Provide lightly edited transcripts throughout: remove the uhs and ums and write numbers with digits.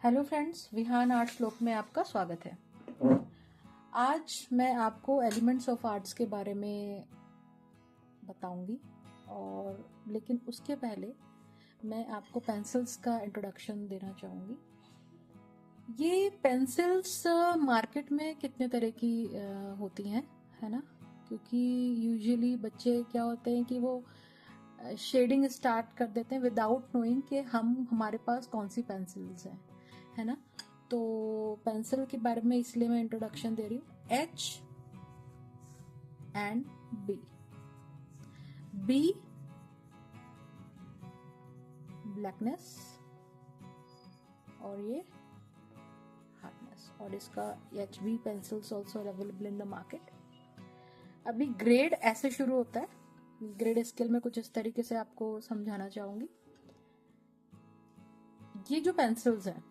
Hello friends, Vihaan art श्लोक में आपका स्वागत है। आज मैं आपको एलिमेंट्स ऑफ आर्ट्स के बारे में बताऊंगी और लेकिन उसके पहले मैं आपको पेंसिल्स का इंट्रोडक्शन देना चाहूँगी। ये पेंसिल्स मार्केट में कितने तरह की होती हैं, है ना? क्योंकि यूजुअली बच्चे क्या होते हैं कि वो शेडिंग स्टार्ट कर देते हैं विदाउट नोइंग कि हमारे पास कौन सी पेंसिल्स हैं, है ना? तो पेंसिल के बारे में इसलिए मैं इंट्रोडक्शन दे रही हूँ। H and B. B blackness और ये हार्डनेस, और इसका H B pencils also available in the market. अभी ग्रेड ऐसे शुरू होता है। ग्रेड स्केल में कुछ इस तरीके से आपको समझाना चाहूंगी। ये जो पेंसिल्स हैं,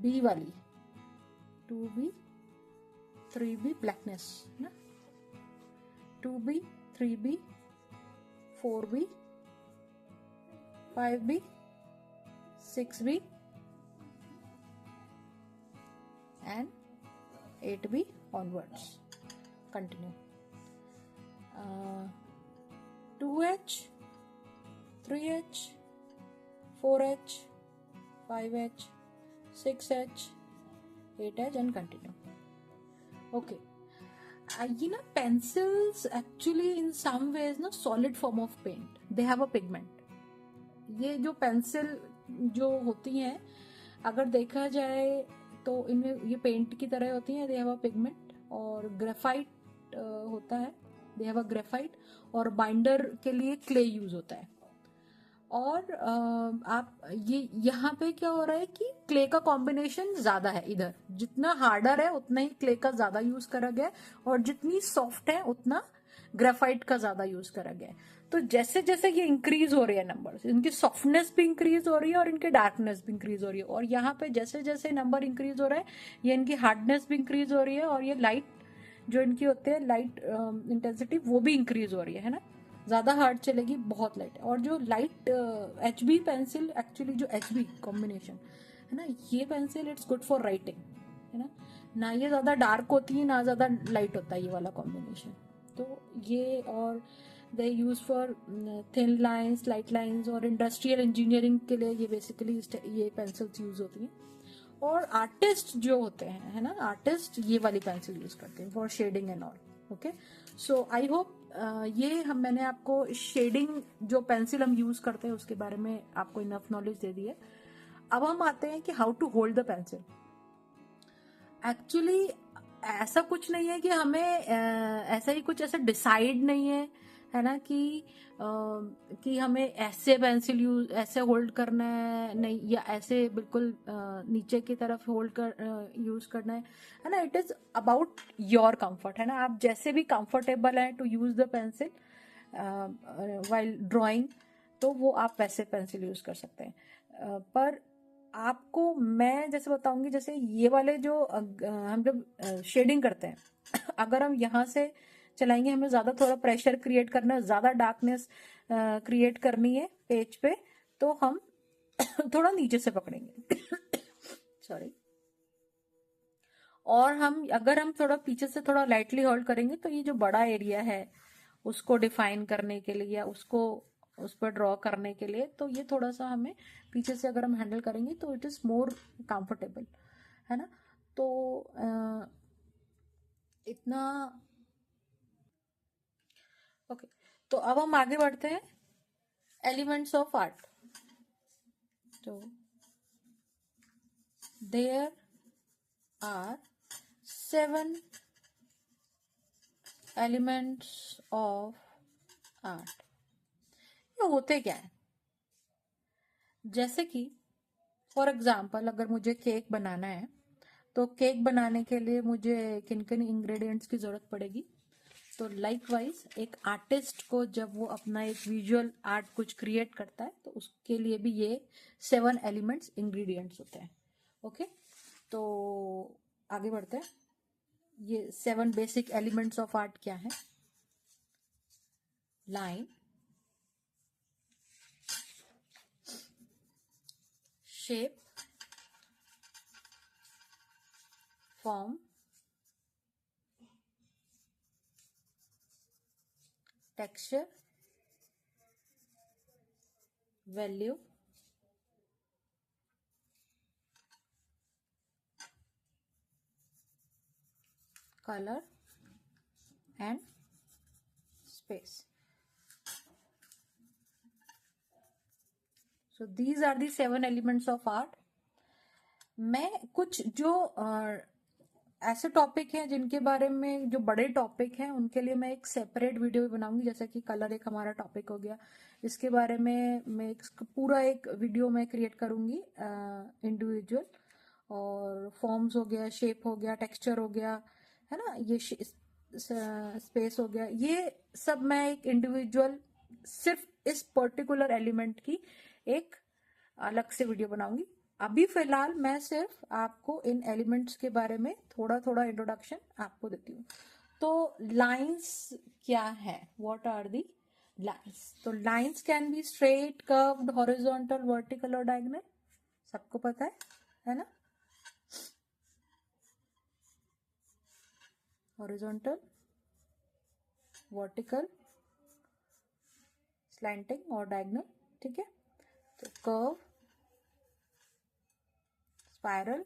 बी वाली 2B 3B ब्लैकनेस ना, 2B 3B 4B 5B 6B and 8B onwards. Continue. 2H 3H 4H 5H 6H 8H and continue. Okay. ये ना pencils actually in some ways ना solid form of paint. They have a pigment. ये जो pencil जो होती हैं, अगर देखा जाए तो इनमें ये पेंट की तरह होती हैं। दे हैव अ पिगमेंट और ग्रेफाइट होता है। दे हैव अ ग्रेफाइट और बाइंडर के लिए क्ले यूज होता है। और आप ये यहाँ पे क्या हो रहा है कि क्ले का कॉम्बिनेशन ज्यादा है। इधर जितना हार्डर है उतना ही क्ले का ज्यादा यूज करा गया है, और जितनी सॉफ्ट है उतना ग्रेफाइट का ज्यादा यूज करा गया है। तो जैसे जैसे ये इंक्रीज हो रही है नंबर, इनकी सॉफ्टनेस भी इंक्रीज हो रही है और इनके डार्कनेस भी इंक्रीज हो रही है। और यहाँ पे जैसे जैसे नंबर इंक्रीज हो रहा है, ये इनकी हार्डनेस भी इंक्रीज हो रही है, और ये लाइट जो इनकी होते हैं, लाइट इंटेंसिटी, वो भी इंक्रीज हो रही है ना? ज्यादा हार्ड चलेगी, बहुत लाइट। और जो light H B pencil, actually जो एच बी कॉम्बिनेशन है ना, ये pencil it's good for writing, है ना ये ज्यादा डार्क होती है ना ज्यादा लाइट होता है ये वाला कॉम्बिनेशन। तो ये, और they use for thin lines, light lines और इंडस्ट्रियल इंजीनियरिंग के लिए ये बेसिकली ये पेंसिल्स यूज होती हैं। और आर्टिस्ट जो होते हैं, है ना, आर्टिस्ट ये वाली पेंसिल यूज करते हैं for shading and all. Okay, so I hope ये मैंने आपको शेडिंग जो पेंसिल हम यूज करते हैं उसके बारे में आपको इनफ नॉलेज दे दी है। अब हम आते हैं कि how to hold the pencil. Actually ऐसा कुछ नहीं है कि हमें ऐसा ही कुछ ऐसा डिसाइड नहीं है ना, कि हमें ऐसे पेंसिल यूज ऐसे होल्ड करना है, नहीं, या ऐसे बिल्कुल नीचे की तरफ होल्ड कर यूज करना है ना। It is about your comfort, है ना। आप जैसे भी कंफर्टेबल हैं to use the pencil while drawing, तो वो आप वैसे पेंसिल यूज कर सकते हैं। पर आपको मैं जैसे बताऊंगी, जैसे ये वाले जो हम जब शेडिंग करते हैं अगर हम यहाँ से चलाएंगे, हमें ज्यादा थोड़ा प्रेशर क्रिएट करना है, ज्यादा डार्कनेस क्रिएट करनी है पेज पे, तो हम थोड़ा नीचे से पकड़ेंगे सॉरी। और अगर हम थोड़ा पीछे से थोड़ा लाइटली होल्ड करेंगे, तो ये जो बड़ा एरिया है उसको डिफाइन करने के लिए या उसको उस पर ड्रॉ करने के लिए, तो ये थोड़ा सा हमें पीछे से अगर हम हैंडल करेंगे तो इट इज मोर कंफर्टेबल, है ना। तो इतना ओके। तो अब हम आगे बढ़ते हैं एलिमेंट्स ऑफ आर्ट। तो there are 7 elements of art. ये होते क्या है? जैसे कि फॉर एग्जाम्पल, अगर मुझे केक बनाना है, तो केक बनाने के लिए मुझे किन किन इंग्रेडिएंट्स की जरूरत पड़ेगी। तो लाइकवाइज एक आर्टिस्ट को जब वो अपना एक विजुअल आर्ट कुछ क्रिएट करता है, तो उसके लिए भी ये 7 एलिमेंट्स इंग्रेडिएंट्स होते हैं। ओके, तो आगे बढ़ते हैं। ये 7 बेसिक एलिमेंट्स ऑफ आर्ट क्या है? Line, shape, form, texture, value, color and space. So these are the 7 elements of art. मैं कुछ जो ऐसे टॉपिक हैं जिनके बारे में, जो बड़े टॉपिक हैं उनके लिए मैं एक सेपरेट वीडियो भी बनाऊंगी, जैसे कि कलर एक हमारा टॉपिक हो गया, इसके बारे में मैं पूरा एक वीडियो मैं क्रिएट करूंगी इंडिविजुअल। और फॉर्म्स हो गया, शेप हो गया, टेक्सचर हो गया, है ना, ये स्पेस हो गया, ये सब मैं एक इंडिविजुअल सिर्फ इस पर्टिकुलर एलिमेंट की एक अलग से वीडियो बनाऊंगी। अभी फिलहाल मैं सिर्फ आपको इन एलिमेंट्स के बारे में थोड़ा थोड़ा इंट्रोडक्शन आपको देती हूँ। तो लाइंस क्या है, व्हाट आर दी लाइंस? तो lines can be straight, curved, horizontal, vertical और डायगोनल। सबको पता है ना? हॉरिजॉन्टल, वर्टिकल, स्लैंटिंग और डायगोनल, ठीक है। तो curve, spiral,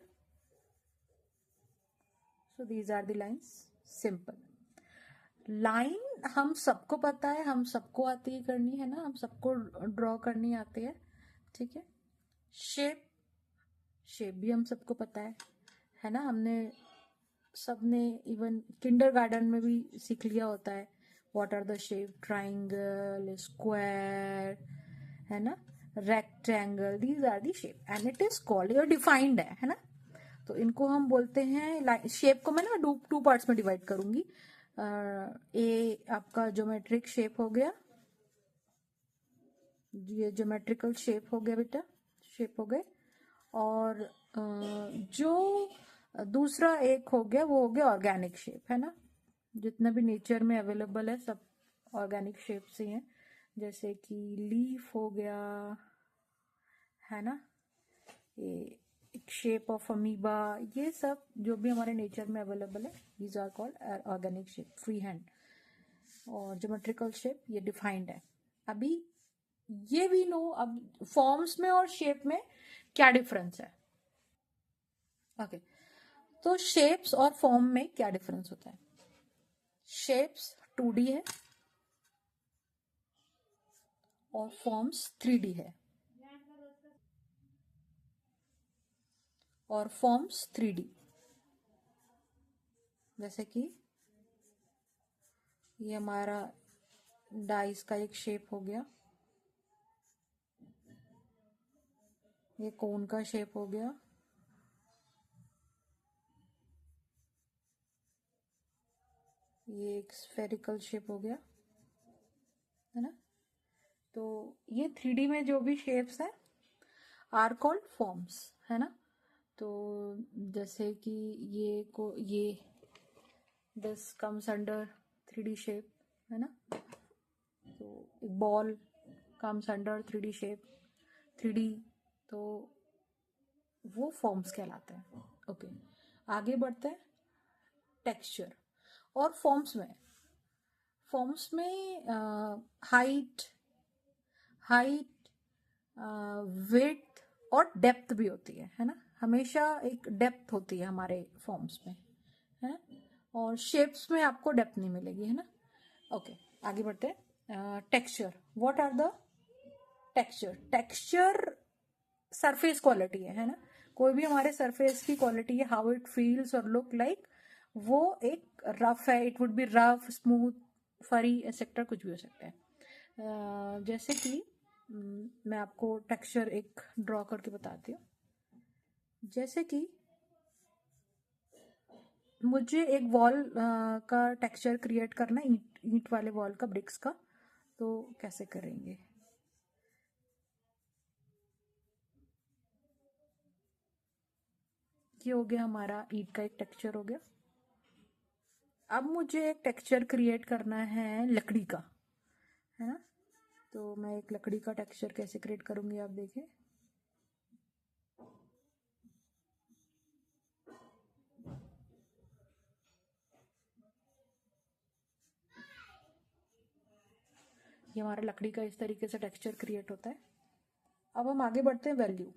so these are the lines. Simple line हम सबको पता है, हम सबको आती है करनी, है ना, हम सबको ड्रॉ करनी आती है, ठीक है। शेप, शेप भी हम सबको पता है ना, हमने सबने इवन किंडरगार्टन में भी सीख लिया होता है what are the shape, triangle, square, है ना, rectangle, these are the shape and it is called, और डिफाइंड है ना। तो इनको हम बोलते हैं शेप को मैं ना टू पार्ट्स में डिवाइड करूंगी। ए आपका ज्योमेट्रिक शेप हो गया, ये ज्योमेट्रिकल शेप हो गया बेटा, शेप हो गए। और जो दूसरा एक हो गया वो हो गया ऑर्गेनिक शेप, है ना। जितना भी नेचर में अवेलेबल है सब ऑर्गेनिक शेप्स ही हैं, जैसे कि लीफ हो गया, है ना, ये एक शेप ऑफ अमीबा, ये सब जो भी हमारे नेचर में अवेलेबल है, these are called organic shape, free hand. और ज्योमेट्रिकल शेप ये डिफाइंड है। अभी ये भी नो, अब फॉर्म्स में और शेप में क्या डिफरेंस है? ओके तो शेप्स और फॉर्म में क्या डिफरेंस होता है? शेप्स 2D है और फॉर्म्स 3D है, और फॉर्म्स 3D, जैसे कि ये हमारा डाइस का एक शेप हो गया, ये कोन का शेप हो गया, ये एक स्फेरिकल शेप हो गया, है ना। तो ये 3D में जो भी शेप्स हैं आर कॉल्ड फॉर्म्स, है ना। तो जैसे कि ये this comes under 3D shape, है ना। तो एक ball comes under 3D shape, 3D, तो वो फॉर्म्स कहलाते हैं। ओके आगे बढ़ते हैं। टेक्सचर और फॉर्म्स में हाइट, विड्थ और डेप्थ भी होती है ना, हमेशा एक डेप्थ होती है हमारे फॉर्म्स में, है ना। और शेप्स में आपको डेप्थ नहीं मिलेगी, है ना। ओके आगे बढ़ते हैं। Texture, what are the texture surface quality है ना। कोई भी हमारे सरफेस की क्वालिटी है, हाउ इट फील्स और लुक लाइक, वो एक रफ है, it would be rough, smooth, furry, etcetera, कुछ भी हो सकता है। जैसे कि मैं आपको टेक्सचर एक ड्रॉ करके बताती हूँ। जैसे कि मुझे एक वॉल का टेक्सचर क्रिएट करना है, ईंट वाले वॉल का, ब्रिक्स का, तो कैसे करेंगे? ये हो गया हमारा ईंट का एक टेक्सचर हो गया। अब मुझे एक टेक्सचर क्रिएट करना है लकड़ी का, है ना। तो मैं एक लकड़ी का टेक्सचर कैसे क्रिएट करूंगी, आप देखिए। ये हमारा लकड़ी का इस तरीके से टेक्सचर क्रिएट होता है। अब हम आगे बढ़ते हैं वैल्यू।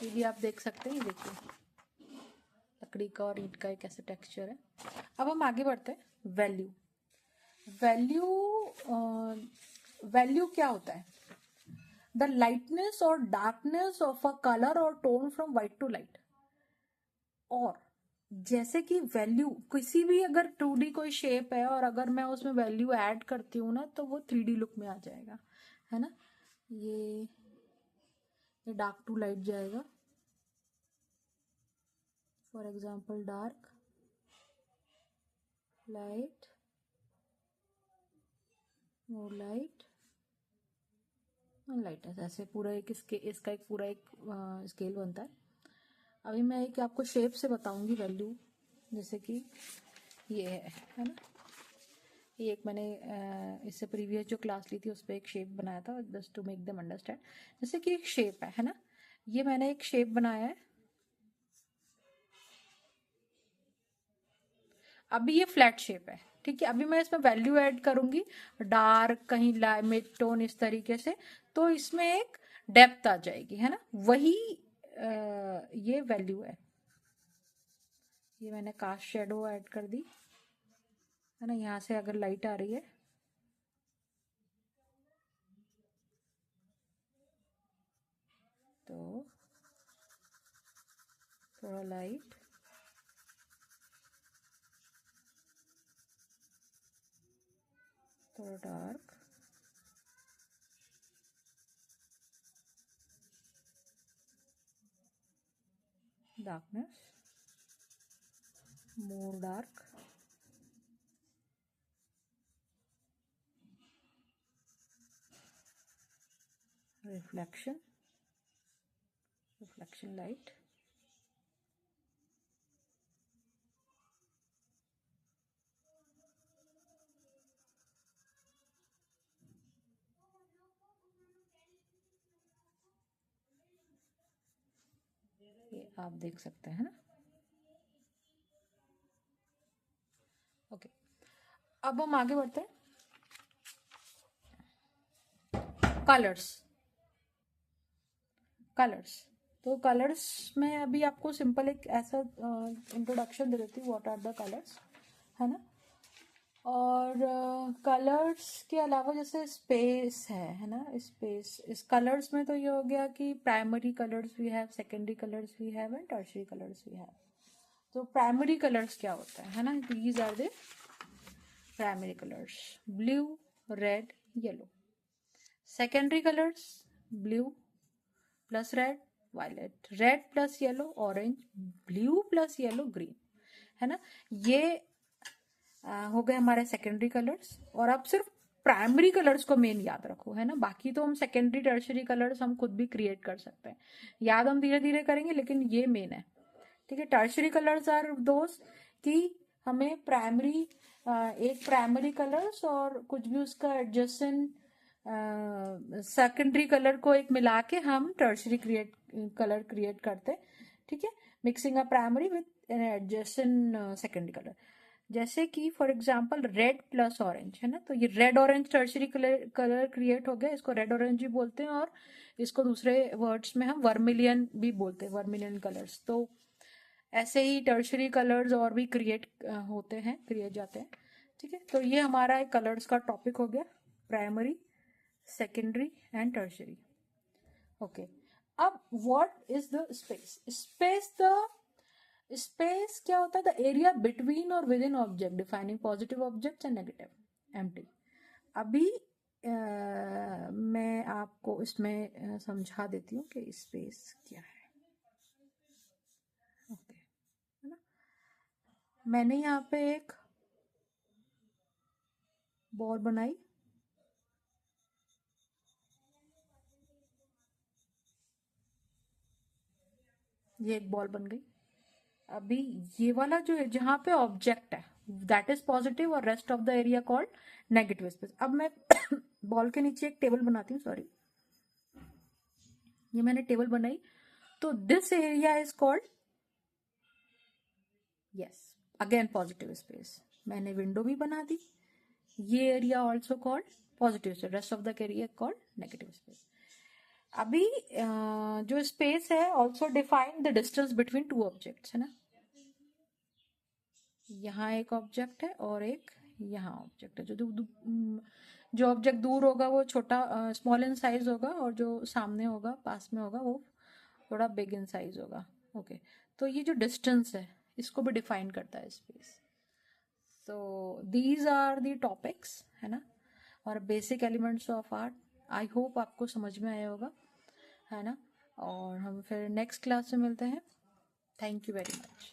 ये भी आप देख सकते हैं, देखिए लकड़ी का और ईंट का एक ऐसा टेक्सचर है। अब हम आगे बढ़ते हैं वैल्यू। वैल्यू वैल्यू क्या होता है? द लाइटनेस और डार्कनेस ऑफ अ कलर और tone from white to light. और जैसे कि वैल्यू किसी भी अगर 2D कोई शेप है और अगर मैं उसमें वैल्यू ऐड करती हूँ ना तो वो 3D लुक में आ जाएगा, है ना। ये डार्क टू लाइट जाएगा, for example dark, light, more light, light, ऐसे पूरा एक इसका एक पूरा एक स्केल बनता है। अभी मैं एक आपको शेप से बताऊंगी वैल्यू, जैसे कि ये है ना। ये एक मैंने इससे प्रीवियस जो क्लास ली थी उस पर एक शेप बनाया था, just to make them understand. जैसे कि एक शेप है ना, ये मैंने एक शेप बनाया है। अभी ये फ्लैट शेप है, ठीक है। अभी मैं इसमें वैल्यू ऐड करूंगी, डार्क, कहीं मिड टोन, इस तरीके से, तो इसमें एक डेप्थ आ जाएगी, है ना। वही ये वैल्यू है। ये मैंने कास्ट शेडो ऐड कर दी, है ना। यहाँ से अगर लाइट आ रही है तो थोड़ा लाइट, थोड़ा dark, darkness, more dark, reflection light, ये आप देख सकते हैं ना। ओके, अब हम आगे बढ़ते हैं कलर्स। तो कलर्स में अभी आपको सिंपल एक ऐसा इंट्रोडक्शन दे देती हूँ, व्हाट आर द कलर्स, है ना। और कलर्स के अलावा जैसे स्पेस है ना, स्पेस, इस कलर्स में तो ये हो गया कि primary colours we have, secondary colours we have and tertiary colours we have. तो प्राइमरी कलर्स क्या होता है ना, these are the primary colours, blue, red, yellow. Secondary colours, blue plus red, violet, red plus yellow, orange, blue plus yellow, green, है ना। ये हो गए हमारे सेकेंडरी कलर्स। और अब सिर्फ प्राइमरी कलर्स को मेन याद रखो, है ना। बाकी तो हम सेकेंडरी टर्शरी कलर्स हम खुद भी क्रिएट कर सकते हैं, याद हम धीरे धीरे करेंगे, लेकिन ये मेन है, ठीक है। टर्शरी कलर्स आर दोस्त कि हमें प्राइमरी, एक प्राइमरी कलर्स और कुछ भी उसका एडजस्टेंट सेकेंडरी कलर को एक मिला के हम टर्शरी कलर क्रिएट करते हैं, ठीक है। Mixing a primary with adjacent secondary colour. जैसे कि for example red plus orange, है ना। तो ये red orange tertiary colour create हो गया, इसको रेड ऑरेंज भी बोलते हैं, और इसको दूसरे वर्ड्स में हम वर्मिलियन भी बोलते हैं, वर्मिलियन कलर्स। तो ऐसे ही टर्शरी कलर्स और भी क्रिएट होते हैं, क्रिएट जाते हैं, ठीक है। तो ये हमारा एक कलर्स का टॉपिक हो गया, primary, secondary and tertiary. Okay, अब what is the space? Space क्या होता है? द एरिया बिटवीन और within object, defining positive object and negative, empty. अभी मैं आपको इसमें समझा देती हूँ कि स्पेस क्या है। ओके, है ना। मैंने यहाँ पे एक बॉल बनाई, ये एक बॉल बन गई। अभी ये वाला जो है जहां पे ऑब्जेक्ट है दैट इज पॉजिटिव और rest of the area called negative space. अब मैं बॉल के नीचे एक टेबल बनाती हूँ, सॉरी, ये मैंने टेबल बनाई, तो this area is called, yes, again positive space. मैंने विंडो भी बना दी। ये area also called positive space, rest of the area called negative space. अभी जो स्पेस है also define the distance between two objects, है ना। यहाँ एक ऑब्जेक्ट है और एक यहाँ ऑब्जेक्ट है। जो ऑब्जेक्ट दूर होगा वो छोटा स्मॉल इन साइज होगा, और जो सामने होगा पास में होगा वो थोड़ा बिग इन साइज होगा। ओके, तो ये जो डिस्टेंस है इसको भी डिफाइन करता है स्पेस। तो दीज आर दी टॉपिक्स, है ना, और basic elements of art. I hope आपको समझ में आया होगा, है ना। और हम फिर नेक्स्ट क्लास में मिलते हैं। Thank you very much.